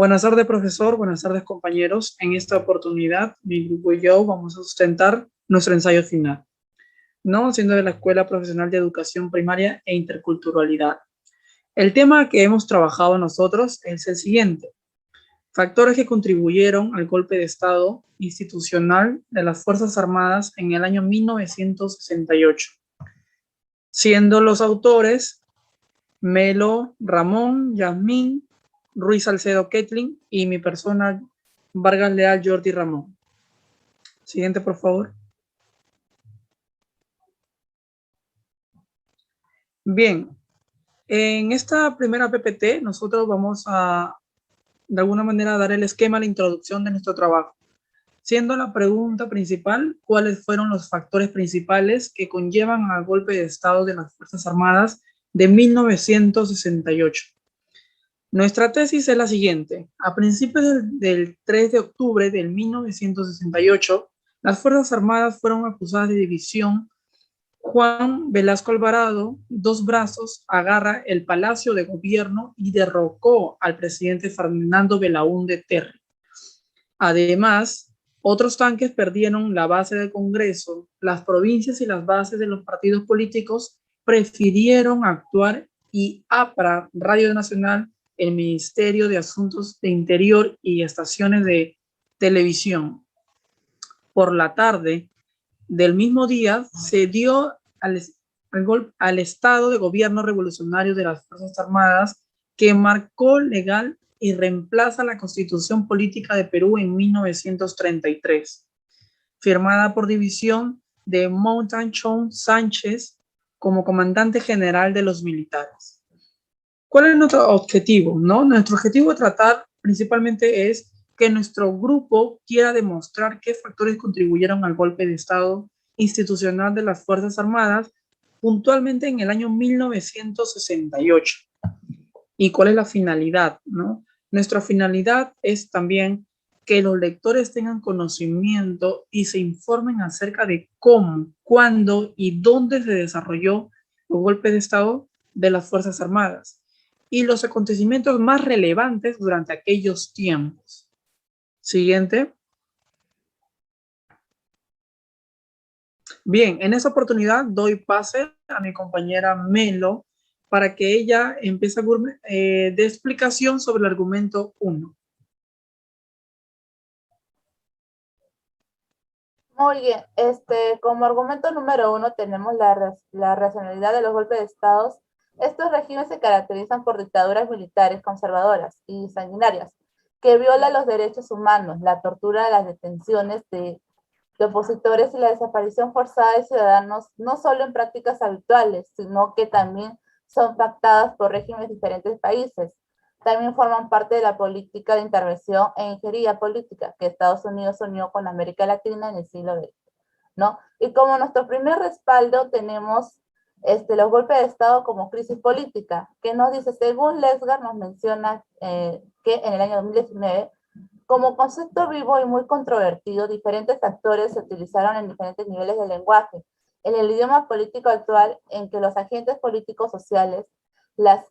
Buenas tardes, profesor. Buenas tardes, compañeros. En esta oportunidad, mi grupo y yo vamos a sustentar nuestro ensayo final, ¿no? Siendo de la Escuela Profesional de Educación Primaria e Interculturalidad. El tema que hemos trabajado nosotros es el siguiente: factores que contribuyeron al golpe de Estado institucional de las Fuerzas Armadas en el año 1968, siendo los autores Melo Ramón, Yasmín, Ruiz Salcedo Ketlin y mi persona Vargas Leal Jordi Ramón. Siguiente, por favor. Bien, en esta primera PPT nosotros vamos a de alguna manera dar el esquema, la introducción de nuestro trabajo, siendo la pregunta principal cuáles fueron los factores principales que conllevan al golpe de Estado de las Fuerzas Armadas de 1968. Nuestra tesis es la siguiente: a principios del 3 de octubre de 1968, las Fuerzas Armadas fueron acusadas de división. Juan Velasco Alvarado, dos brazos, agarra el Palacio de Gobierno y derrocó al presidente Fernando Belaúnde Terry. Además, otros tanques perdieron la base del Congreso. Las provincias y las bases de los partidos políticos prefirieron actuar y APRA, Radio Nacional, el Ministerio de Asuntos de Interior y estaciones de televisión. Por la tarde del mismo día se dio al Estado de Gobierno Revolucionario de las Fuerzas Armadas, que marcó legal y reemplaza la Constitución Política de Perú en 1933, firmada por división de Mountain Chon Sánchez como comandante general de los militares. ¿Cuál es nuestro objetivo? ¿No? Nuestro objetivo de tratar principalmente es que nuestro grupo quiera demostrar qué factores contribuyeron al golpe de Estado institucional de las Fuerzas Armadas puntualmente en el año 1968. ¿Y cuál es la finalidad? ¿No? Nuestra finalidad es también que los lectores tengan conocimiento y se informen acerca de cómo, cuándo y dónde se desarrolló el golpe de Estado de las Fuerzas Armadas y los acontecimientos más relevantes durante aquellos tiempos. Siguiente. Bien, en esta oportunidad doy pase a mi compañera Melo para que ella empiece a de explicación sobre el argumento 1. Muy bien, como argumento número 1 tenemos la racionalidad de los golpes de Estado. Estos regímenes se caracterizan por dictaduras militares conservadoras y sanguinarias, que violan los derechos humanos, la tortura, las detenciones de opositores y la desaparición forzada de ciudadanos, no solo en prácticas habituales, sino que también son pactadas por regímenes de diferentes países. También forman parte de la política de intervención e injerencia política que Estados Unidos unió con América Latina en el siglo XX, ¿no? Y como nuestro primer respaldo tenemos los golpes de Estado como crisis política, que nos dice, según Lesgar, nos menciona que en el año 2019, como concepto vivo y muy controvertido, diferentes actores se utilizaron en diferentes niveles de lenguaje. En el idioma político actual, en que los agentes políticos sociales, las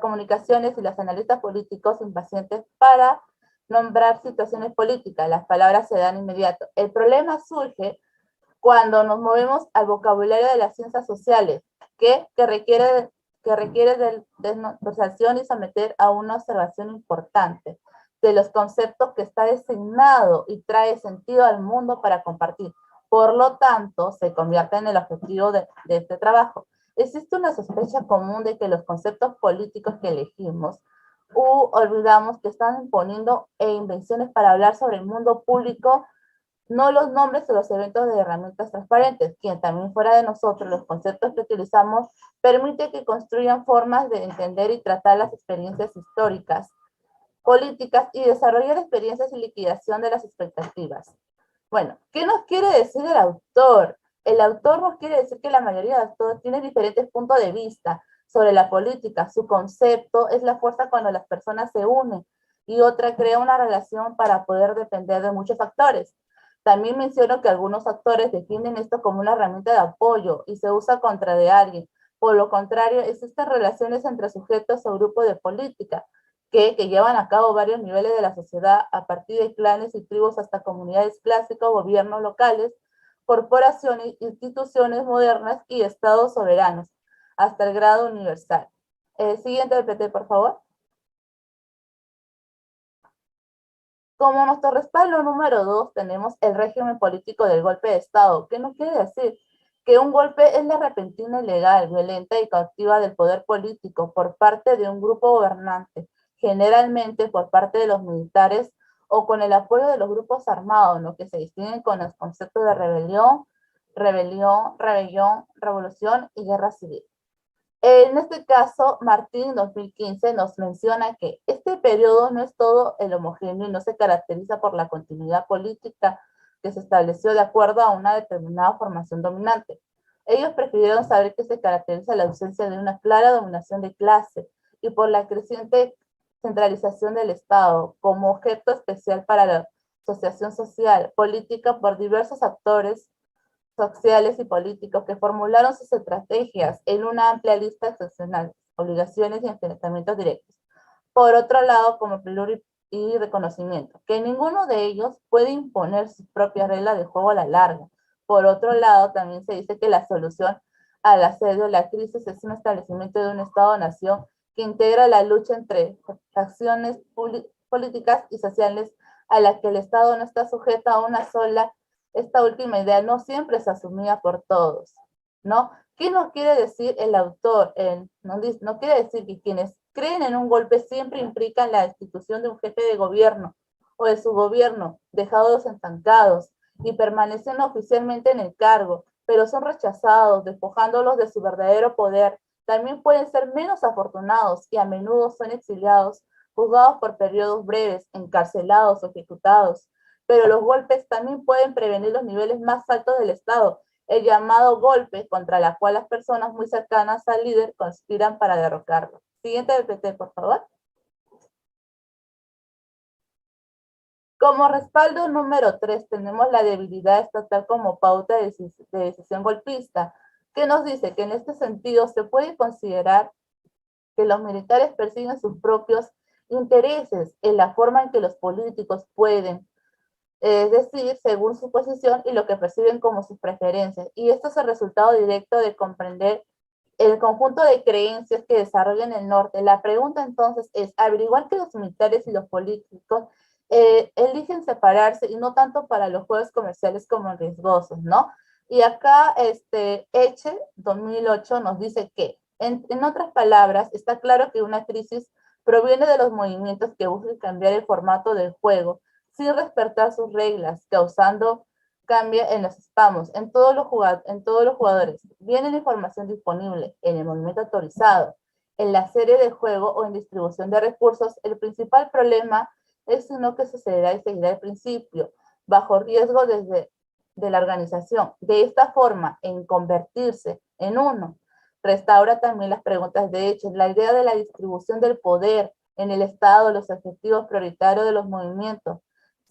comunicaciones y los analistas políticos impacientes para nombrar situaciones políticas, las palabras se dan inmediato. El problema surge cuando nos movemos al vocabulario de las ciencias sociales, que requiere de desglossación y someter a una observación importante de los conceptos que está designado y trae sentido al mundo para compartir. Por lo tanto, se convierte en el objetivo de este trabajo. Existe una sospecha común de que los conceptos políticos que elegimos olvidamos que están imponiendo invenciones para hablar sobre el mundo público, no los nombres de los eventos de herramientas transparentes, quien también fuera de nosotros, los conceptos que utilizamos permite que construyan formas de entender y tratar las experiencias históricas, políticas y desarrollar experiencias y liquidación de las expectativas. Bueno, ¿qué nos quiere decir el autor? El autor nos quiere decir que la mayoría de autores tiene diferentes puntos de vista sobre la política. Su concepto es la fuerza cuando las personas se unen y otra crea una relación para poder depender de muchos factores. También menciono que algunos actores definen esto como una herramienta de apoyo y se usa contra de alguien. Por lo contrario, existen relaciones entre sujetos o grupos de política que llevan a cabo varios niveles de la sociedad, a partir de clanes y tribus hasta comunidades clásicas, gobiernos locales, corporaciones, instituciones modernas y estados soberanos, hasta el grado universal. Siguiente PPT, por favor. Como nuestro respaldo número 2 tenemos el régimen político del golpe de Estado, que no quiere decir que un golpe es la repentina, ilegal, violenta y cautiva del poder político por parte de un grupo gobernante, generalmente por parte de los militares o con el apoyo de los grupos armados, lo que se distinguen con los conceptos de rebelión, revolución y guerra civil. En este caso, Martín 2015 nos menciona que este periodo no es todo el homogéneo y no se caracteriza por la continuidad política que se estableció de acuerdo a una determinada formación dominante. Ellos prefirieron saber que se caracteriza la ausencia de una clara dominación de clase y por la creciente centralización del Estado como objeto especial para la asociación social, política por diversos actores sociales y políticos que formularon sus estrategias en una amplia lista excepcional, obligaciones y enfrentamientos directos. Por otro lado, como pluri y reconocimiento, que ninguno de ellos puede imponer sus propias reglas de juego a la larga. Por otro lado, también se dice que la solución al asedio, la crisis, es un establecimiento de un Estado-nación que integra la lucha entre acciones políticas y sociales a la que el Estado no está sujeto a una sola. Esta última idea no siempre es asumida por todos, ¿no? ¿Qué nos quiere decir el autor? No quiere decir que quienes creen en un golpe siempre implican la destitución de un jefe de gobierno o de su gobierno, dejados estancados y permanecen oficialmente en el cargo, pero son rechazados, despojándolos de su verdadero poder. También pueden ser menos afortunados y a menudo son exiliados, juzgados por periodos breves, encarcelados o ejecutados. Pero los golpes también pueden prevenir los niveles más altos del Estado, el llamado golpe, contra la cual las personas muy cercanas al líder conspiran para derrocarlo. Siguiente PPT, por favor. Como respaldo número 3 tenemos la debilidad estatal como pauta de decisión golpista, que nos dice que en este sentido se puede considerar que los militares persiguen sus propios intereses en la forma en que los políticos pueden, es decir, según su posición y lo que perciben como sus preferencias. Y esto es el resultado directo de comprender el conjunto de creencias que desarrollan el norte. La pregunta entonces es averiguar que los militares y los políticos eligen separarse y no tanto para los juegos comerciales como riesgosos, ¿no? Y acá Eche 2008 nos dice que, en otras palabras, está claro que una crisis proviene de los movimientos que buscan cambiar el formato del juego sin respetar sus reglas, causando cambio en los spamos, en todos los jugadores. Viene la información disponible en el movimiento autorizado, en la serie de juego o en distribución de recursos. El principal problema es no que sucederá y seguirá el principio, bajo riesgo de la organización. De esta forma, en convertirse en uno, restaura también las preguntas de hechos, la idea de la distribución del poder en el Estado, los objetivos prioritarios de los movimientos,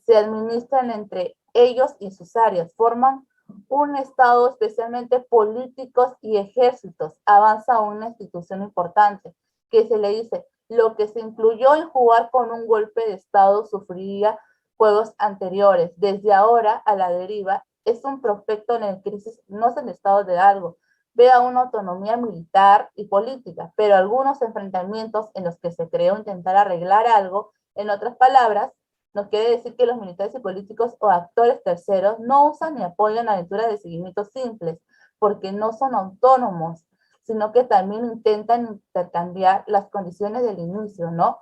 se administran entre ellos y sus áreas, forman un Estado, especialmente políticos y ejércitos, avanza una institución importante, que se le dice, lo que se incluyó en jugar con un golpe de Estado sufriría juegos anteriores. Desde ahora a la deriva es un prospecto en el crisis, no es el estado de algo, vea una autonomía militar y política, pero algunos enfrentamientos en los que se creó intentar arreglar algo, en otras palabras, nos quiere decir que los militares y políticos o actores terceros no usan ni apoyan aventuras de seguimiento simples, porque no son autónomos, sino que también intentan intercambiar las condiciones del inicio, ¿no?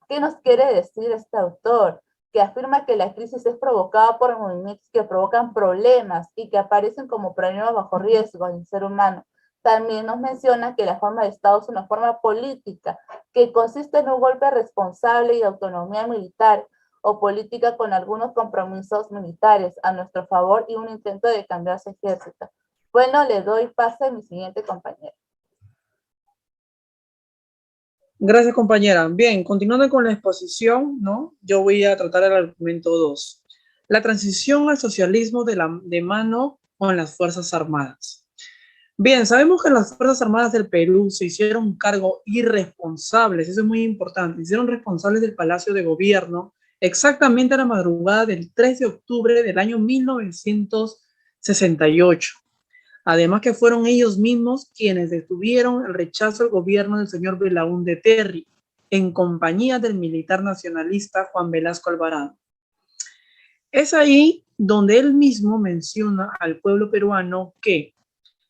¿Qué nos quiere decir este autor? Que afirma que la crisis es provocada por movimientos que provocan problemas y que aparecen como problemas bajo riesgo en el ser humano. También nos menciona que la forma de Estado es una forma política, que consiste en un golpe responsable y autonomía militar o política con algunos compromisos militares a nuestro favor y un intento de cambiar su ejército. Bueno, le doy paso a mi siguiente compañera. Gracias, compañera. Bien, continuando con la exposición, ¿no? Yo voy a tratar el argumento 2. La transición al socialismo de mano con las Fuerzas Armadas. Bien, sabemos que las Fuerzas Armadas del Perú se hicieron cargo irresponsables, eso es muy importante, se hicieron responsables del Palacio de Gobierno exactamente a la madrugada del 3 de octubre del año 1968. Además que fueron ellos mismos quienes detuvieron el rechazo al gobierno del señor Belaúnde Terry, en compañía del militar nacionalista Juan Velasco Alvarado. Es ahí donde él mismo menciona al pueblo peruano que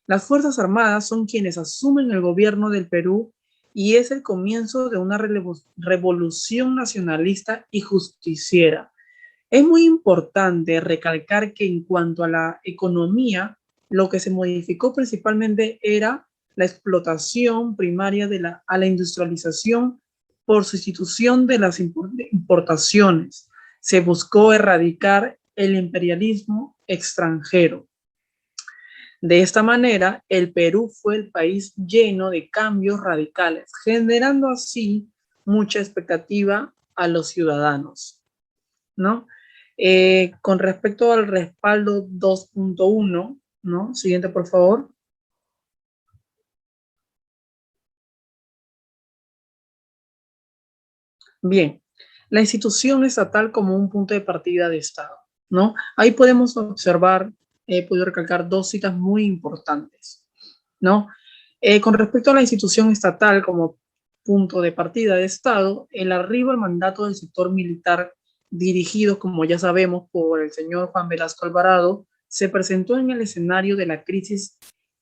las Fuerzas Armadas son quienes asumen el gobierno del Perú y es el comienzo de una revolución nacionalista y justiciera. Es muy importante recalcar que en cuanto a la economía, lo que se modificó principalmente era la explotación primaria a la industrialización por sustitución de las importaciones. Se buscó erradicar el imperialismo extranjero. De esta manera, el Perú fue el país lleno de cambios radicales, generando así mucha expectativa a los ciudadanos, ¿no? Con respecto al respaldo 2.1, ¿no? Siguiente, por favor. Bien, la institución estatal como un punto de partida de Estado, ¿no? Ahí podemos observar, he podido recalcar dos citas muy importantes, ¿no? Con respecto a la institución estatal como punto de partida de Estado, el arribo al mandato del sector militar dirigido, como ya sabemos, por el señor Juan Velasco Alvarado, se presentó en el escenario de la crisis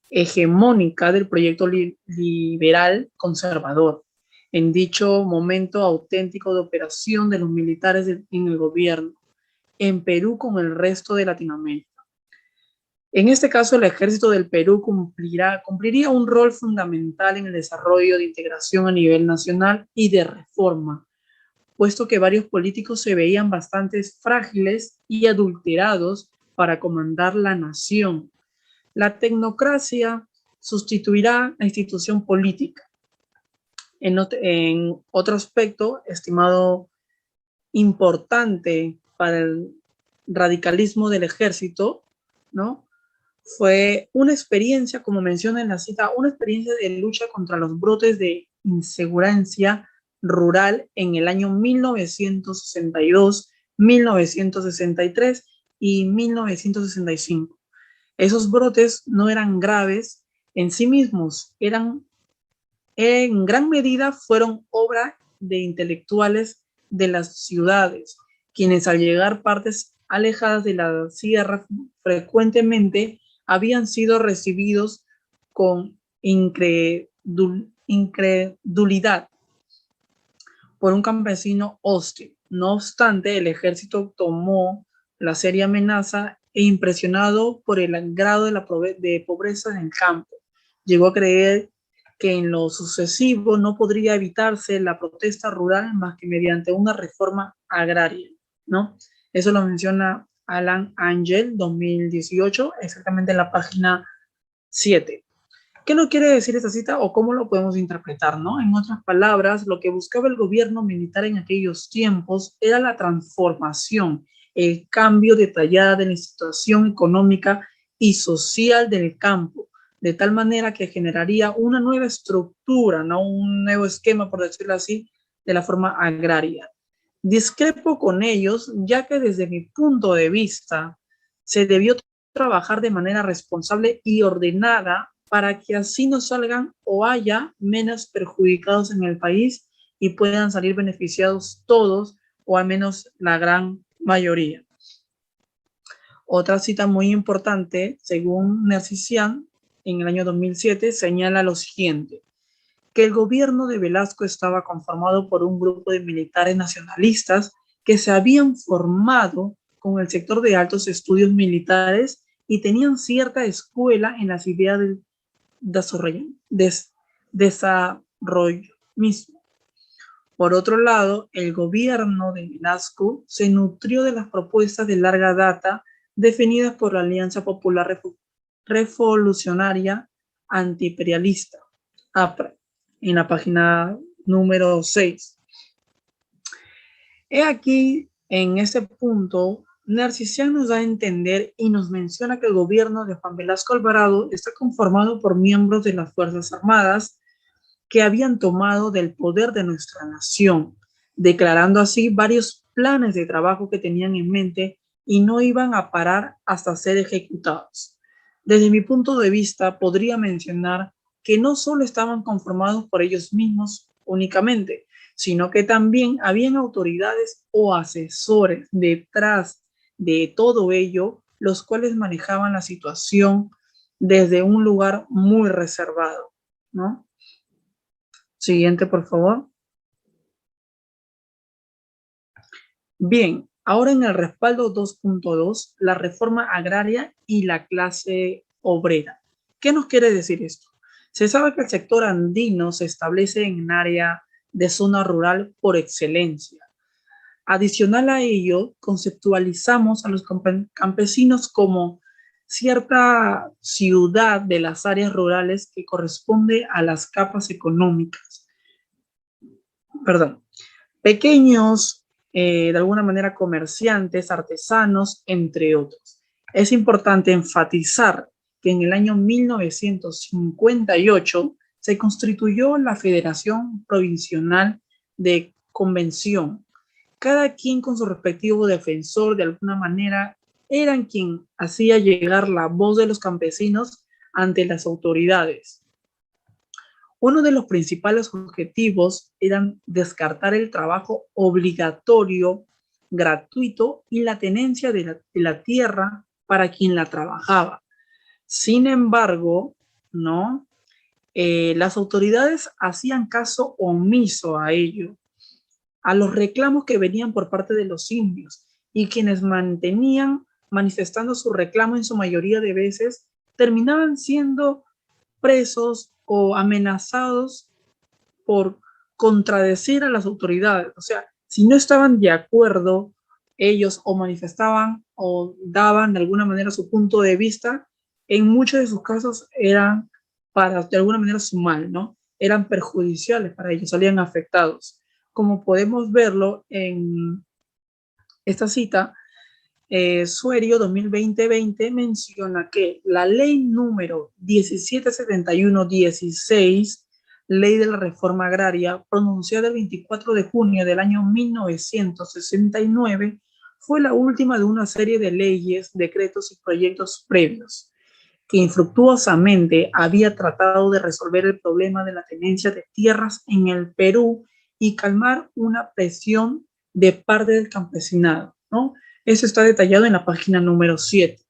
hegemónica del proyecto liberal conservador. En dicho momento auténtico de operación de los militares en el gobierno, en Perú con el resto de Latinoamérica. En este caso, el ejército del Perú cumpliría un rol fundamental en el desarrollo de integración a nivel nacional y de reforma, puesto que varios políticos se veían bastante frágiles y adulterados para comandar la nación. La tecnocracia sustituirá la institución política. En otro aspecto, estimado importante para el radicalismo del ejército, ¿no? Fue una experiencia, como menciona en la cita, una experiencia de lucha contra los brotes de inseguridad rural en el año 1962, 1963 y 1965. Esos brotes no eran graves en sí mismos, en gran medida fueron obra de intelectuales de las ciudades, quienes al llegar partes alejadas de la sierra frecuentemente habían sido recibidos con incredulidad por un campesino hostil. No obstante, el ejército tomó la seria amenaza e impresionado por el grado de pobreza en el campo, llegó a creer que en lo sucesivo no podría evitarse la protesta rural más que mediante una reforma agraria, ¿no? Eso lo menciona Alan Angel, 2018, exactamente en la página 7. ¿Qué nos quiere decir esta cita o cómo lo podemos interpretar, no? En otras palabras, lo que buscaba el gobierno militar en aquellos tiempos era la transformación, el cambio detallado de la situación económica y social del campo, de tal manera que generaría una nueva estructura, ¿no? Un nuevo esquema, por decirlo así, de la forma agraria. Discrepo con ellos, ya que desde mi punto de vista se debió trabajar de manera responsable y ordenada para que así no salgan o haya menos perjudicados en el país y puedan salir beneficiados todos o al menos la gran mayoría. Otra cita muy importante, según Nercisian, en el año 2007, señala lo siguiente, que el gobierno de Velasco estaba conformado por un grupo de militares nacionalistas que se habían formado con el sector de altos estudios militares y tenían cierta escuela en las ideas del desarrollo mismo. Por otro lado, el gobierno de Velasco se nutrió de las propuestas de larga data definidas por la Alianza Popular Revolucionaria Antiimperialista, APRA, en la página número 6. He aquí, en este punto, Narcisian nos da a entender y nos menciona que el gobierno de Juan Velasco Alvarado está conformado por miembros de las Fuerzas Armadas que habían tomado del poder de nuestra nación, declarando así varios planes de trabajo que tenían en mente y no iban a parar hasta ser ejecutados. Desde mi punto de vista, podría mencionar que no solo estaban conformados por ellos mismos únicamente, sino que también habían autoridades o asesores detrás de todo ello, los cuales manejaban la situación desde un lugar muy reservado, ¿no? Siguiente, por favor. Bien, ahora en el respaldo 2.2, la reforma agraria y la clase obrera. ¿Qué nos quiere decir esto? Se sabe que el sector andino se establece en área de zona rural por excelencia. Adicional a ello, conceptualizamos a los campesinos como cierta ciudad de las áreas rurales que corresponde a las capas económicas. Perdón, pequeños, de alguna manera comerciantes, artesanos, entre otros. Es importante enfatizar que en el año 1958 se constituyó la Federación Provincial de Convención. Cada quien con su respectivo defensor, de alguna manera, eran quien hacía llegar la voz de los campesinos ante las autoridades. Uno de los principales objetivos eran descartar el trabajo obligatorio, gratuito y la tenencia de la tierra para quien la trabajaba. Sin embargo, ¿no? Las autoridades hacían caso omiso a ello, a los reclamos que venían por parte de los indios, y quienes mantenían manifestando su reclamo en su mayoría de veces terminaban siendo presos o amenazados por contradecir a las autoridades. O sea, si no estaban de acuerdo ellos o manifestaban o daban de alguna manera su punto de vista, en muchos de sus casos eran para de alguna manera su mal, ¿no? Eran perjudiciales para ellos, salían afectados. Como podemos verlo en esta cita, Suerio 2020 menciona que la ley número 1771-16, ley de la reforma agraria, pronunciada el 24 de junio del año 1969, fue la última de una serie de leyes, decretos y proyectos previos, que infructuosamente había tratado de resolver el problema de la tenencia de tierras en el Perú y calmar una presión de parte del campesinado, ¿no? Eso está detallado en la página número 7.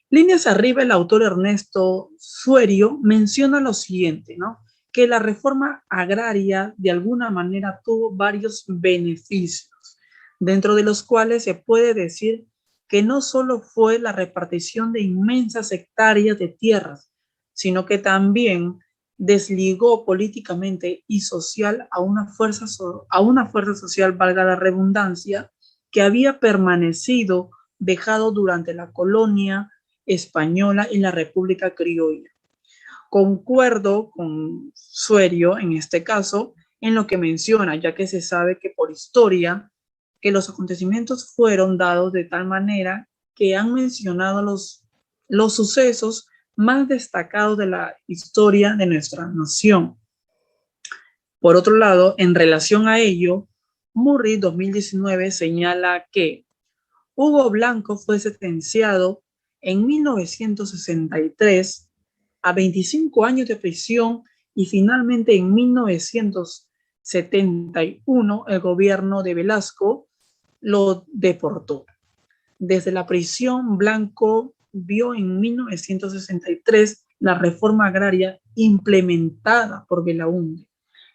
Líneas arriba, el autor Ernesto Suerio menciona lo siguiente, ¿no? Que la reforma agraria de alguna manera tuvo varios beneficios, dentro de los cuales se puede decir que no solo fue la repartición de inmensas hectáreas de tierras, sino que también desligó políticamente y social a una fuerza social, valga la redundancia, que había permanecido dejado durante la colonia española y la República Criolla. Concuerdo con Suerio en este caso en lo que menciona, ya que se sabe que por historia que los acontecimientos fueron dados de tal manera que han mencionado los sucesos más destacados de la historia de nuestra nación. Por otro lado, en relación a ello, Murray 2019 señala que Hugo Blanco fue sentenciado en 1963 a 25 años de prisión y finalmente en 1971 el gobierno de Velasco lo deportó. Desde la prisión, Blanco vio en 1963 la reforma agraria implementada por Belaúnde,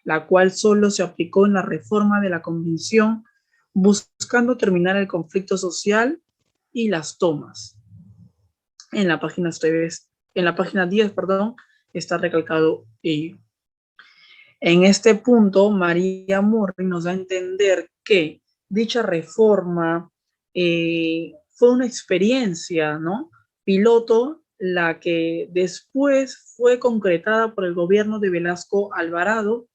la cual solo se aplicó en la reforma de la Convención, buscando terminar el conflicto social y las tomas. En la página 10, está recalcado ello. En este punto, María Murray nos da a entender que dicha reforma fue una experiencia, ¿no? Piloto, la que después fue concretada por el gobierno de Velasco Alvarado.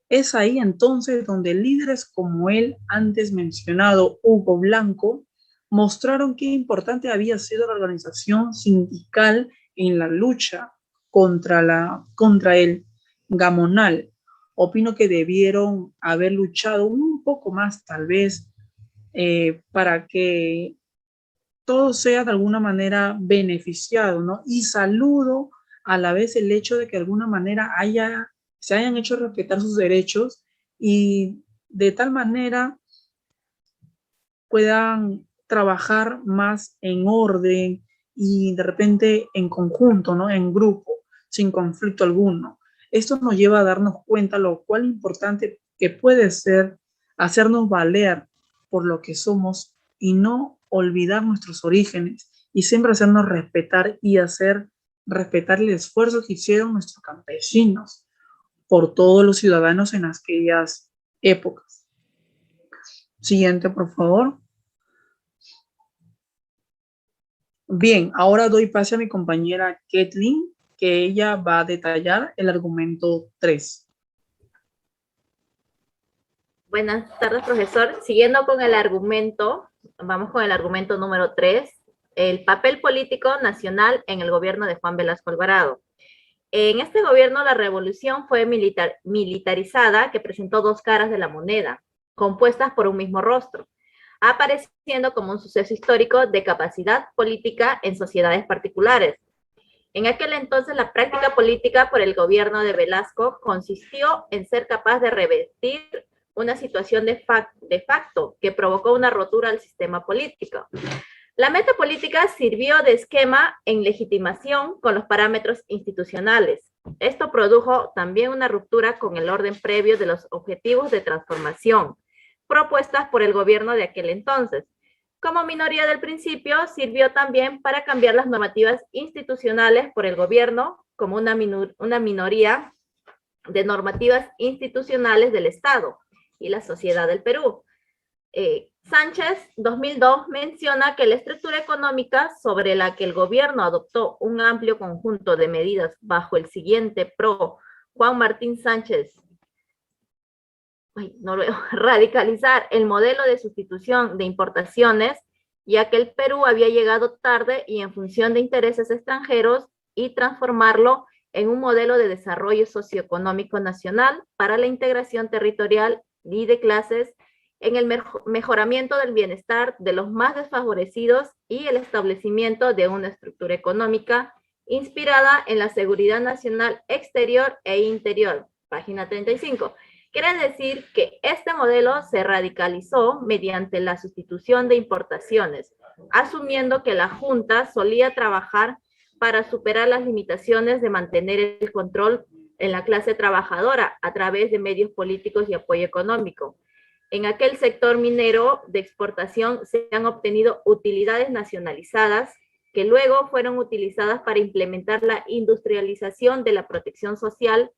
Es ahí entonces donde líderes como el antes mencionado Hugo Blanco mostraron qué importante había sido la organización sindical en la lucha contra el gamonal. Opino que debieron haber luchado un poco más, tal vez, para que todo sea de alguna manera beneficiado, ¿no? Y saludo a la vez el hecho de que de alguna manera se hayan hecho respetar sus derechos y de tal manera puedan trabajar más en orden y de repente en conjunto, ¿no? En grupo, sin conflicto alguno. Esto nos lleva a darnos cuenta lo cual importante que puede ser hacernos valer por lo que somos y no olvidar nuestros orígenes y siempre hacernos respetar y hacer respetar el esfuerzo que hicieron nuestros campesinos por todos los ciudadanos en aquellas épocas. Siguiente, por favor. Bien, ahora doy pase a mi compañera Kathleen, que ella va a detallar el argumento 3. Buenas tardes, profesor. Siguiendo con el argumento, vamos con el argumento número 3, el papel político nacional en el gobierno de Juan Velasco Alvarado. En este gobierno la revolución fue militarizada, que presentó dos caras de la moneda, compuestas por un mismo rostro, apareciendo como un suceso histórico de capacidad política en sociedades particulares. En aquel entonces, la práctica política por el gobierno de Velasco consistió en ser capaz de revertir una situación de facto que provocó una rotura al sistema político. La meta política sirvió de esquema en legitimación con los parámetros institucionales. Esto produjo también una ruptura con el orden previo de los objetivos de transformación propuestas por el gobierno de aquel entonces. Como minoría del principio, sirvió también para cambiar las normativas institucionales por el gobierno como una minoría de normativas institucionales del Estado y la sociedad del Perú. Sánchez, 2002, menciona que la estructura económica sobre la que el gobierno adoptó un amplio conjunto de medidas bajo el siguiente Juan Martín Sánchez, radicalizar el modelo de sustitución de importaciones, ya que el Perú había llegado tarde y en función de intereses extranjeros, y transformarlo en un modelo de desarrollo socioeconómico nacional para la integración territorial y de clases, en el mejoramiento del bienestar de los más desfavorecidos y el establecimiento de una estructura económica inspirada en la seguridad nacional exterior e interior. Página 35. Quiere decir que este modelo se radicalizó mediante la sustitución de importaciones, asumiendo que la Junta solía trabajar para superar las limitaciones de mantener el control en la clase trabajadora a través de medios políticos y apoyo económico. En aquel sector minero de exportación se han obtenido utilidades nacionalizadas que luego fueron utilizadas para implementar la industrialización de la protección social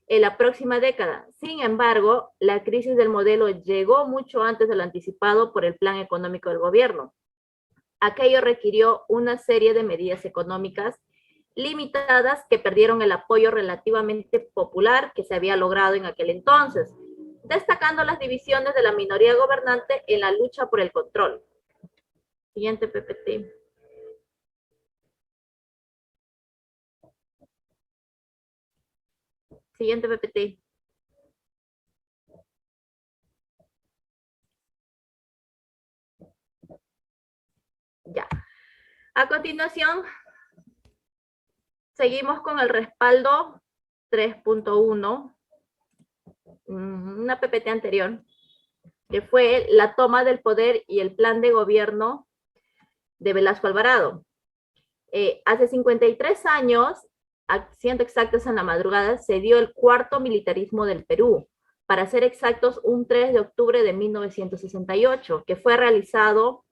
en la próxima década. Sin embargo, la crisis del modelo llegó mucho antes de lo anticipado por el plan económico del gobierno. Aquello requirió una serie de medidas económicas limitadas que perdieron el apoyo relativamente popular que se había logrado en aquel entonces, destacando las divisiones de la minoría gobernante en la lucha por el control. Siguiente PPT. Siguiente PPT. Ya. A continuación, seguimos con el respaldo 3.1, una PPT anterior, que fue la toma del poder y el plan de gobierno de Velasco Alvarado. Hace 53 años, siendo exactos en la madrugada, se dio el cuarto militarismo del Perú, para ser exactos, un 3 de octubre de 1968, que fue realizado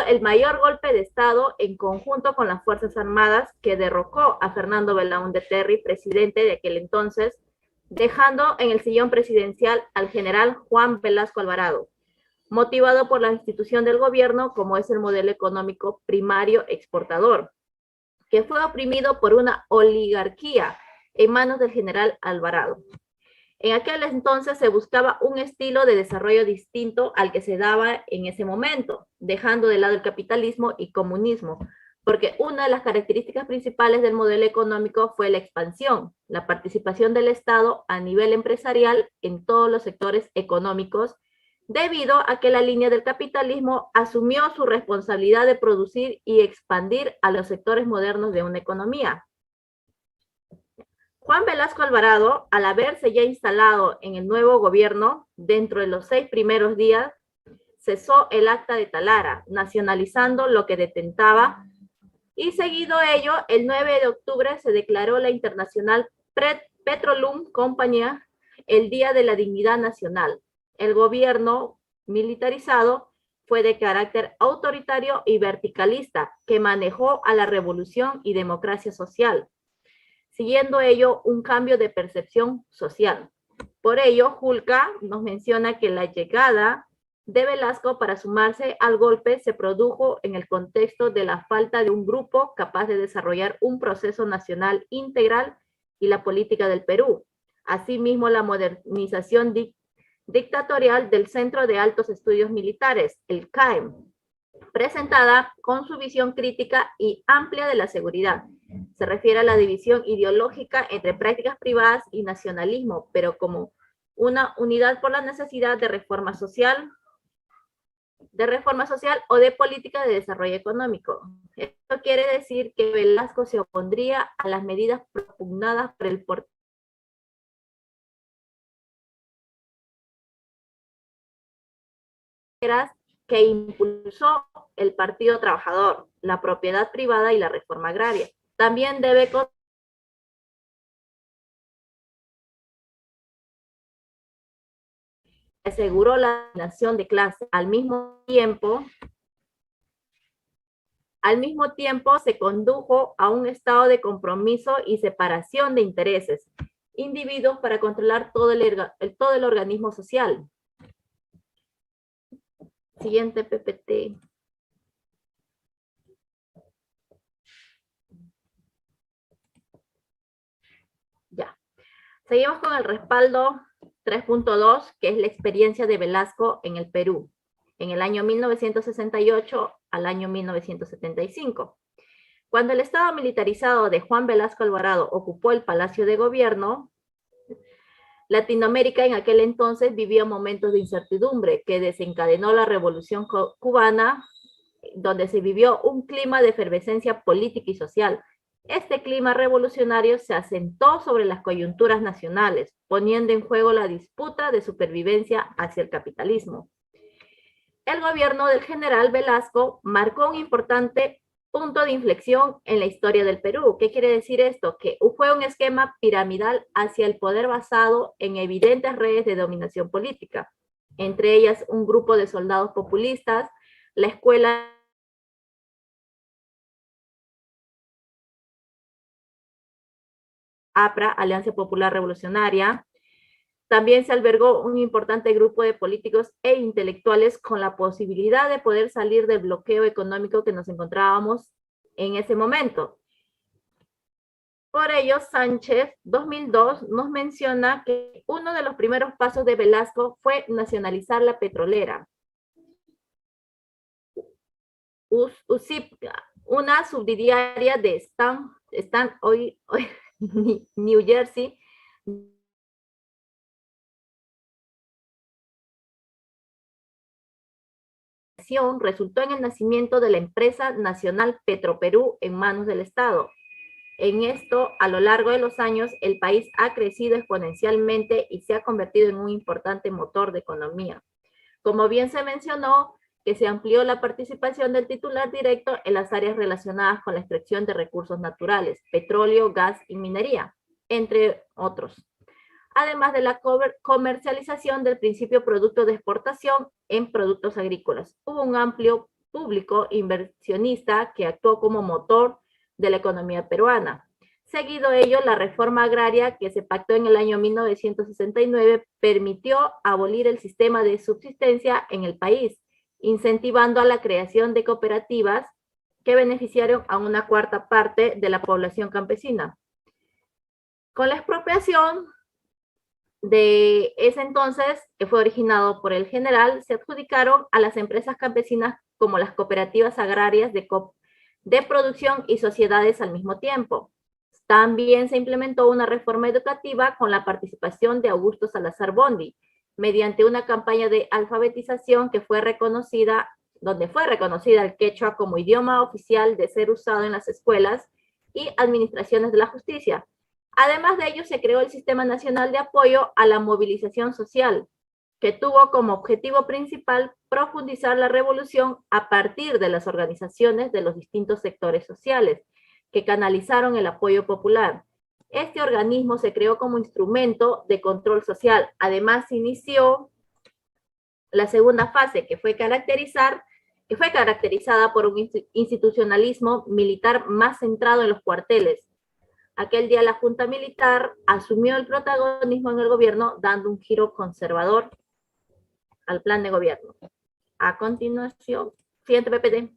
el mayor golpe de Estado en conjunto con las Fuerzas Armadas que derrocó a Fernando Belaúnde Terry, presidente de aquel entonces, dejando en el sillón presidencial al general Juan Velasco Alvarado, motivado por la institución del gobierno como es el modelo económico primario exportador, que fue oprimido por una oligarquía en manos del general Alvarado. En aquel entonces se buscaba un estilo de desarrollo distinto al que se daba en ese momento, dejando de lado el capitalismo y comunismo, porque una de las características principales del modelo económico fue la expansión, la participación del Estado a nivel empresarial en todos los sectores económicos, debido a que la línea del capitalismo asumió su responsabilidad de producir y expandir a los sectores modernos de una economía. Juan Velasco Alvarado, al haberse ya instalado en el nuevo gobierno, dentro de los 6 primeros días, cesó el acta de Talara, nacionalizando lo que detentaba, y seguido ello, el 9 de octubre se declaró la Internacional Petroleum Company el Día de la Dignidad Nacional. El gobierno militarizado fue de carácter autoritario y verticalista, que manejó a la revolución y democracia social, siguiendo ello un cambio de percepción social. Por ello, Julca nos menciona que la llegada de Velasco para sumarse al golpe se produjo en el contexto de la falta de un grupo capaz de desarrollar un proceso nacional integral y la política del Perú. Asimismo, la modernización dictatorial del Centro de Altos Estudios Militares, el CAEM, presentada con su visión crítica y amplia de la seguridad. Se refiere a la división ideológica entre prácticas privadas y nacionalismo, pero como una unidad por la necesidad de reforma social o de política de desarrollo económico. Esto quiere decir que Velasco se opondría a las medidas propugnadas por el que impulsó el Partido Trabajador, la propiedad privada y la reforma agraria. También debe aseguró la dominación de clase. Al mismo tiempo se condujo a un estado de compromiso y separación de intereses, individuos para controlar todo el organismo social. Siguiente PPT. Ya. Seguimos con el respaldo 3.2, que es la experiencia de Velasco en el Perú, en el año 1968 al año 1975. Cuando el Estado militarizado de Juan Velasco Alvarado ocupó el Palacio de Gobierno, Latinoamérica en aquel entonces vivía momentos de incertidumbre que desencadenó la Revolución Cubana, donde se vivió un clima de efervescencia política y social. Este clima revolucionario se asentó sobre las coyunturas nacionales, poniendo en juego la disputa de supervivencia hacia el capitalismo. El gobierno del general Velasco marcó un importante punto de inflexión en la historia del Perú. ¿Qué quiere decir esto? Que fue un esquema piramidal hacia el poder basado en evidentes redes de dominación política, entre ellas un grupo de soldados populistas, la escuela APRA, Alianza Popular Revolucionaria. También se albergó un importante grupo de políticos e intelectuales con la posibilidad de poder salir del bloqueo económico que nos encontrábamos en ese momento. Por ello, Sánchez, 2002, nos menciona que uno de los primeros pasos de Velasco fue nacionalizar la petrolera, USIPCA, una subsidiaria de New Jersey, resultó en el nacimiento de la empresa nacional Petroperú en manos del Estado. En esto, a lo largo de los años, el país ha crecido exponencialmente y se ha convertido en un importante motor de economía. Como bien se mencionó, que se amplió la participación del titular directo en las áreas relacionadas con la extracción de recursos naturales, petróleo, gas y minería, entre otros. Además de la comercialización del principio producto de exportación en productos agrícolas. Hubo un amplio público inversionista que actuó como motor de la economía peruana. Seguido ello, la reforma agraria que se pactó en el año 1969 permitió abolir el sistema de subsistencia en el país, incentivando a la creación de cooperativas que beneficiaron a una cuarta parte de la población campesina. Con la expropiación de ese entonces, que fue originado por el general, se adjudicaron a las empresas campesinas como las cooperativas agrarias de producción y sociedades al mismo tiempo. También se implementó una reforma educativa con la participación de Augusto Salazar Bondy, mediante una campaña de alfabetización que fue reconocida, donde fue reconocida el quechua como idioma oficial de ser usado en las escuelas y administraciones de la justicia. Además de ello, se creó el Sistema Nacional de Apoyo a la Movilización Social, que tuvo como objetivo principal profundizar la revolución a partir de las organizaciones de los distintos sectores sociales, que canalizaron el apoyo popular. Este organismo se creó como instrumento de control social. Además, se inició la segunda fase, que fue caracterizada por un institucionalismo militar más centrado en los cuarteles. Aquel día la Junta Militar asumió el protagonismo en el gobierno, dando un giro conservador al plan de gobierno. A continuación, siguiente PPT.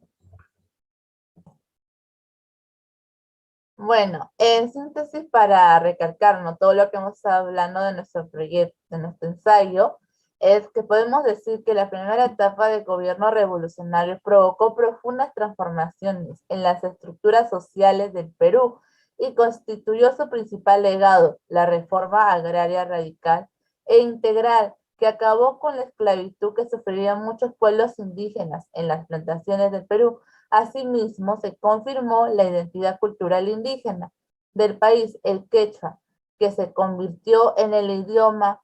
Bueno, en síntesis, para recalcarnos todo lo que hemos estado hablando de nuestro proyecto, de nuestro ensayo, es que podemos decir que la primera etapa del gobierno revolucionario provocó profundas transformaciones en las estructuras sociales del Perú y constituyó su principal legado, la reforma agraria radical e integral, que acabó con la esclavitud que sufrían muchos pueblos indígenas en las plantaciones del Perú. Asimismo, se confirmó la identidad cultural indígena del país, el quechua, que se convirtió en el idioma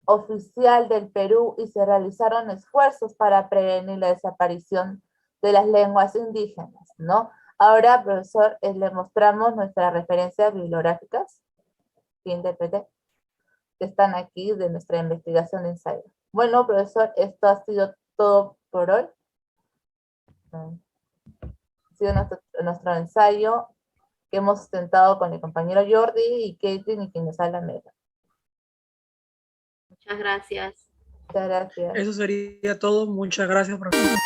oficial del Perú y se realizaron esfuerzos para prevenir la desaparición de las lenguas indígenas, ¿no? Ahora, profesor, le mostramos nuestras referencias bibliográficas que están aquí de nuestra investigación de ensayo. Bueno, profesor, esto ha sido todo por hoy. Ha sido nuestro ensayo que hemos sustentado con el compañero Jordi y Caitlin y quien nos habla Mega. Muchas gracias. Muchas gracias. Eso sería todo. Muchas gracias, profesor.